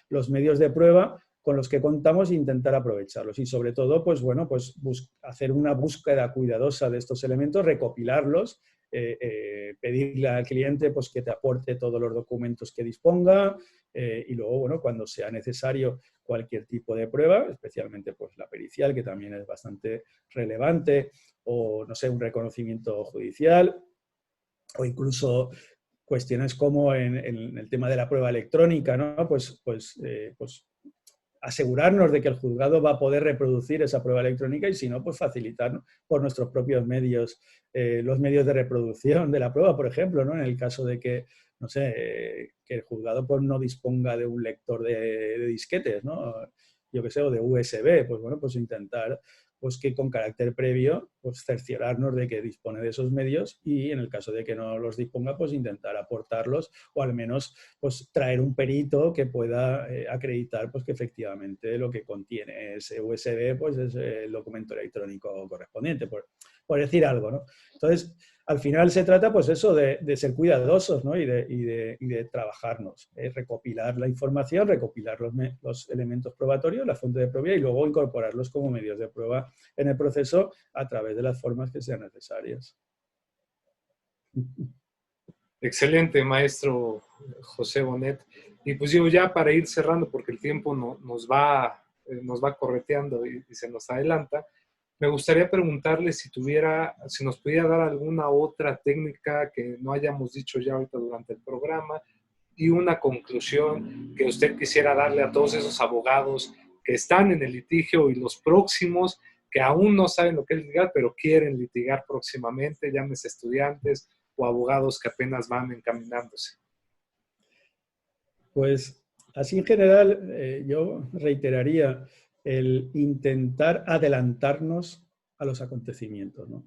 los medios de prueba con los que contamos e intentar aprovecharlos. Y sobre todo, pues bueno, pues hacer una búsqueda cuidadosa de estos elementos, recopilarlos, pedirle al cliente pues, que te aporte todos los documentos que disponga y luego, bueno, cuando sea necesario cualquier tipo de prueba, especialmente pues la pericial, que también es bastante relevante, o no sé, un reconocimiento judicial, o incluso cuestiones como en el tema de la prueba electrónica, ¿no? Pues asegurarnos de que el juzgado va a poder reproducir esa prueba electrónica y si no, pues facilitar por nuestros propios medios, los medios de reproducción de la prueba, por ejemplo, ¿no? En el caso de que, no sé, que el juzgado pues, no disponga de un lector de disquetes, ¿no? Yo qué sé, o de USB, pues bueno, pues intentar pues que con carácter previo, pues cerciorarnos de que dispone de esos medios y en el caso de que no los disponga, pues intentar aportarlos o al menos pues traer un perito que pueda acreditar pues que efectivamente lo que contiene ese USB pues es el documento electrónico correspondiente, por decir algo, ¿no? Entonces, al final se trata pues eso de ser cuidadosos, ¿no? y de trabajarnos, recopilar la información, recopilar los elementos probatorios, la fuente de prueba y luego incorporarlos como medios de prueba en el proceso a través de las formas que sean necesarias. Excelente, maestro José Bonet. Y pues digo, ya para ir cerrando, porque el tiempo nos va correteando y se nos adelanta, me gustaría preguntarle si nos pudiera dar alguna otra técnica que no hayamos dicho ya ahorita durante el programa y una conclusión que usted quisiera darle a todos esos abogados que están en el litigio y los próximos que aún no saben lo que es litigar, pero quieren litigar próximamente, llámese estudiantes o abogados que apenas van encaminándose. Pues así en general yo reiteraría el intentar adelantarnos a los acontecimientos, ¿no?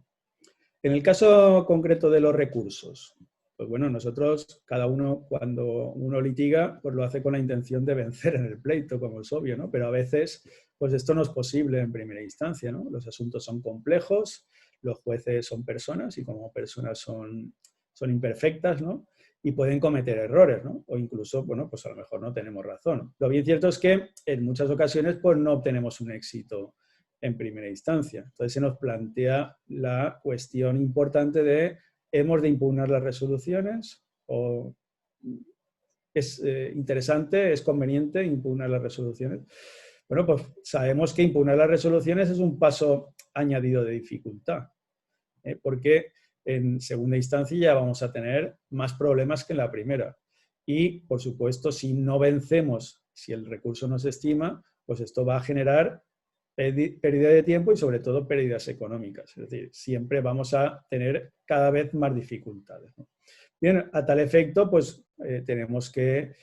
En el caso concreto de los recursos, pues bueno, nosotros, cada uno, cuando uno litiga, pues lo hace con la intención de vencer en el pleito, como es obvio, ¿no? Pero a veces, pues esto no es posible en primera instancia, ¿no? Los asuntos son complejos, los jueces son personas y como personas son imperfectas, ¿no? Y pueden cometer errores, ¿no? O incluso, bueno, pues a lo mejor no tenemos razón. Lo bien cierto es que en muchas ocasiones, pues no obtenemos un éxito en primera instancia. Entonces se nos plantea la cuestión importante de ¿hemos de impugnar las resoluciones? ¿O es interesante, es conveniente impugnar las resoluciones? Bueno, pues sabemos que impugnar las resoluciones es un paso añadido de dificultad, porque en segunda instancia ya vamos a tener más problemas que en la primera. y, por supuesto, si no vencemos, si el recurso no se estima, pues esto va a generar pérdida de tiempo y sobre todo pérdidas económicas. Es decir, siempre vamos a tener cada vez más dificultades, ¿no? Bien, a tal efecto, pues tenemos que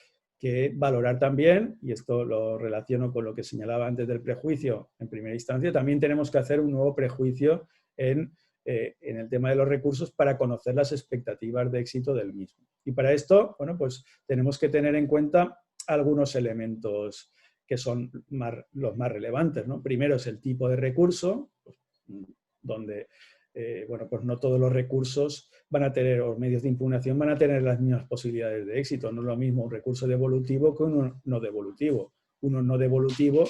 valorar también, y esto lo relaciono con lo que señalaba antes del prejuicio en primera instancia, también tenemos que hacer un nuevo prejuicio en el tema de los recursos para conocer las expectativas de éxito del mismo. Y para esto, bueno, pues tenemos que tener en cuenta algunos elementos que son los más relevantes, ¿no? Primero es el tipo de recurso, pues, donde bueno, pues no todos los recursos van a tener, o medios de impugnación van a tener las mismas posibilidades de éxito. No es lo mismo un recurso devolutivo que uno no devolutivo. Uno no devolutivo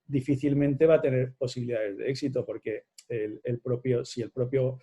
difícilmente va a tener posibilidades de éxito porque si el propio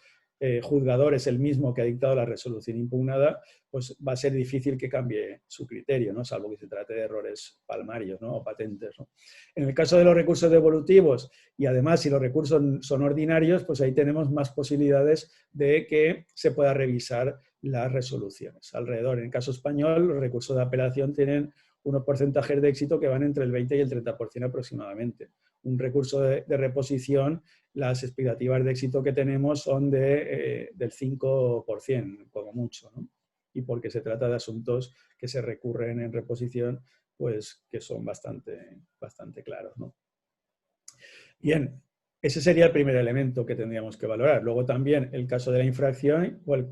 juzgador es el mismo que ha dictado la resolución impugnada, pues va a ser difícil que cambie su criterio, ¿no? Salvo que se trate de errores palmarios, ¿no? O patentes, ¿no? En el caso de los recursos devolutivos, y además si los recursos son ordinarios, pues ahí tenemos más posibilidades de que se pueda revisar las resoluciones. Alrededor, en el caso español, los recursos de apelación tienen unos porcentajes de éxito que van entre el 20 y el 30% aproximadamente. Un recurso de reposición, las expectativas de éxito que tenemos son del 5%, como mucho, ¿no? Y porque se trata de asuntos que se recurren en reposición, pues que son bastante claros, ¿no? Bien, ese sería el primer elemento que tendríamos que valorar. Luego también el caso de la infracción, pues,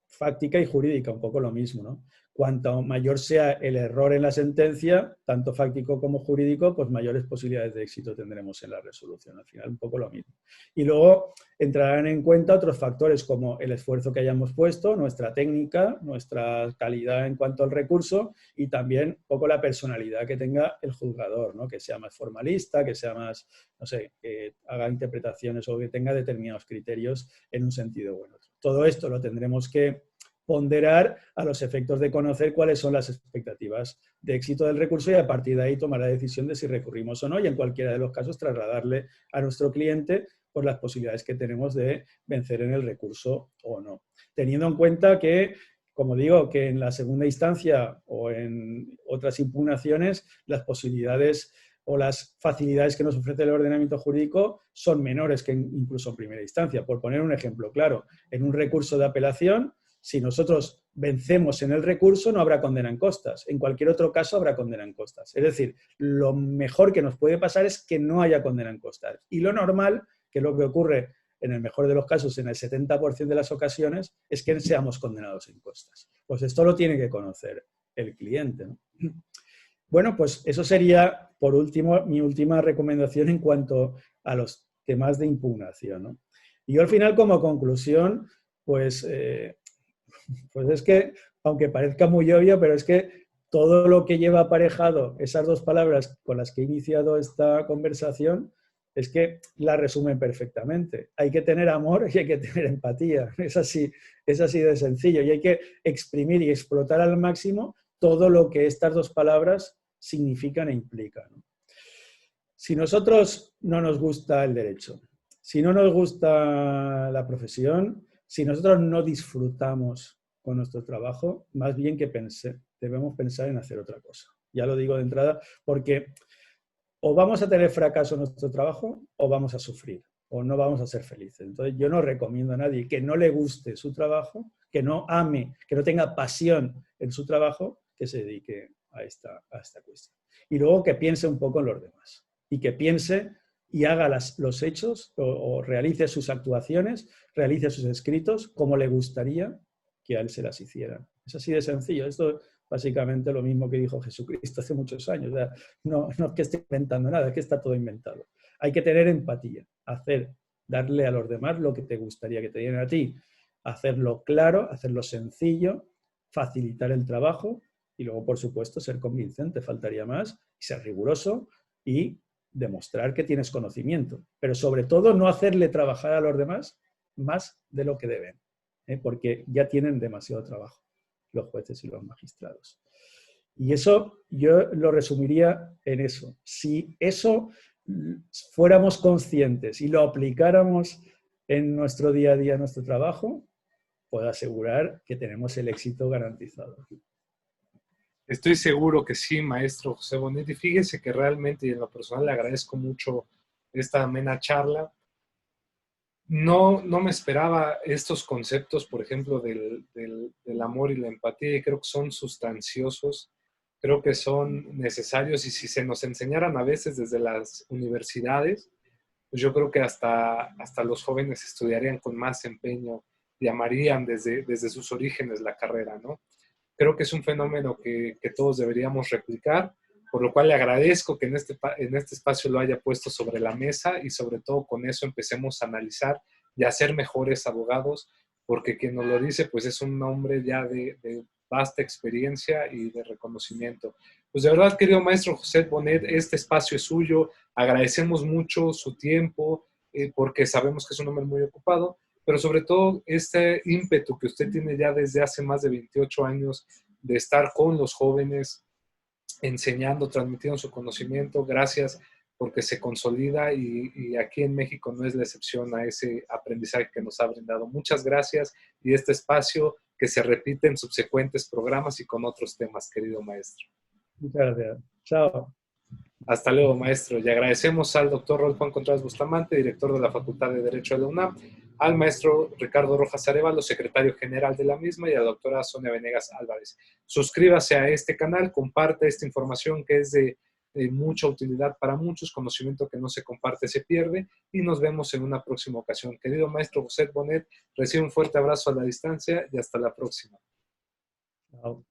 fáctica y jurídica, un poco lo mismo, ¿no? Cuanto mayor sea el error en la sentencia, tanto fáctico como jurídico, pues mayores posibilidades de éxito tendremos en la resolución. Al final, un poco lo mismo. Y luego entrarán en cuenta otros factores como el esfuerzo que hayamos puesto, nuestra técnica, nuestra calidad en cuanto al recurso y también un poco la personalidad que tenga el juzgador, ¿no? Que sea más formalista, que sea más, no sé, que haga interpretaciones o que tenga determinados criterios en un sentido u otro. Todo esto lo tendremos que ponderar a los efectos de conocer cuáles son las expectativas de éxito del recurso y a partir de ahí tomar la decisión de si recurrimos o no y en cualquiera de los casos trasladarle a nuestro cliente por las posibilidades que tenemos de vencer en el recurso o no. Teniendo en cuenta que, como digo, que en la segunda instancia o en otras impugnaciones las posibilidades o las facilidades que nos ofrece el ordenamiento jurídico son menores que incluso en primera instancia. Por poner un ejemplo claro, en un recurso de apelación, si nosotros vencemos en el recurso, no habrá condena en costas. En cualquier otro caso habrá condena en costas. Es decir, lo mejor que nos puede pasar es que no haya condena en costas. Y lo normal, que es lo que ocurre en el mejor de los casos, en el 70% de las ocasiones, es que seamos condenados en costas. Pues esto lo tiene que conocer el cliente, ¿no? Bueno, pues eso sería, por último, mi última recomendación en cuanto a los temas de impugnación, ¿no? Y yo al final, como conclusión, pues es que, aunque parezca muy obvio, pero es que todo lo que lleva aparejado esas dos palabras con las que he iniciado esta conversación es que la resumen perfectamente. Hay que tener amor y hay que tener empatía. Es así de sencillo. Y hay que exprimir y explotar al máximo todo lo que estas dos palabras significan e implican, ¿no? Si nosotros no nos gusta el derecho, si no nos gusta la profesión, si nosotros no disfrutamos con nuestro trabajo, más bien que debemos pensar en hacer otra cosa. Ya lo digo de entrada, porque o vamos a tener fracaso en nuestro trabajo o vamos a sufrir, o no vamos a ser felices. Entonces yo no recomiendo a nadie que no le guste su trabajo, que no ame, que no tenga pasión en su trabajo, que se dedique a esta cuestión. Y luego que piense un poco en los demás y que piense y haga los hechos o realice sus actuaciones, realice sus escritos como le gustaría que a él se las hicieran. Es así de sencillo. Esto es básicamente lo mismo que dijo Jesucristo hace muchos años. O sea, no es que esté inventando nada, es que está todo inventado. Hay que tener empatía, darle a los demás lo que te gustaría que te dieran a ti, hacerlo claro, hacerlo sencillo, facilitar el trabajo y luego, por supuesto, ser convincente, faltaría más, y ser riguroso y demostrar que tienes conocimiento, pero sobre todo no hacerle trabajar a los demás más de lo que deben, porque ya tienen demasiado trabajo los jueces y los magistrados. Y eso yo lo resumiría en eso. Si eso fuéramos conscientes y lo aplicáramos en nuestro día a día, en nuestro trabajo, puedo asegurar que tenemos el éxito garantizado. Estoy seguro que sí, maestro José Bonet. Y fíjese que realmente, y en lo personal, le agradezco mucho esta amena charla. No me esperaba estos conceptos, por ejemplo, del amor y la empatía, y creo que son sustanciosos, creo que son necesarios, y si se nos enseñaran a veces desde las universidades, pues yo creo que hasta los jóvenes estudiarían con más empeño y amarían desde sus orígenes la carrera, ¿no? Creo que es un fenómeno que todos deberíamos replicar, por lo cual le agradezco que en este espacio lo haya puesto sobre la mesa y sobre todo con eso empecemos a analizar y a ser mejores abogados, porque quien nos lo dice pues es un hombre ya de vasta experiencia y de reconocimiento. Pues de verdad, querido maestro José Bonet, este espacio es suyo, agradecemos mucho su tiempo, porque sabemos que es un hombre muy ocupado, pero sobre todo este ímpetu que usted tiene ya desde hace más de 28 años de estar con los jóvenes, enseñando, transmitiendo su conocimiento, gracias porque se consolida y aquí en México no es la excepción a ese aprendizaje que nos ha brindado. Muchas gracias y este espacio que se repite en subsecuentes programas y con otros temas, querido maestro. Muchas gracias. Chao. Hasta luego, maestro. Y agradecemos al doctor Rolfo Contreras Bustamante, director de la Facultad de Derecho de la UNAM, al maestro Ricardo Rojas Arévalo, secretario general de la misma, y a la doctora Sonia Venegas Álvarez. Suscríbase a este canal, comparte esta información que es de mucha utilidad para muchos, conocimiento que no se comparte se pierde, y nos vemos en una próxima ocasión. Querido maestro José Bonet, recibe un fuerte abrazo a la distancia y hasta la próxima. Chao.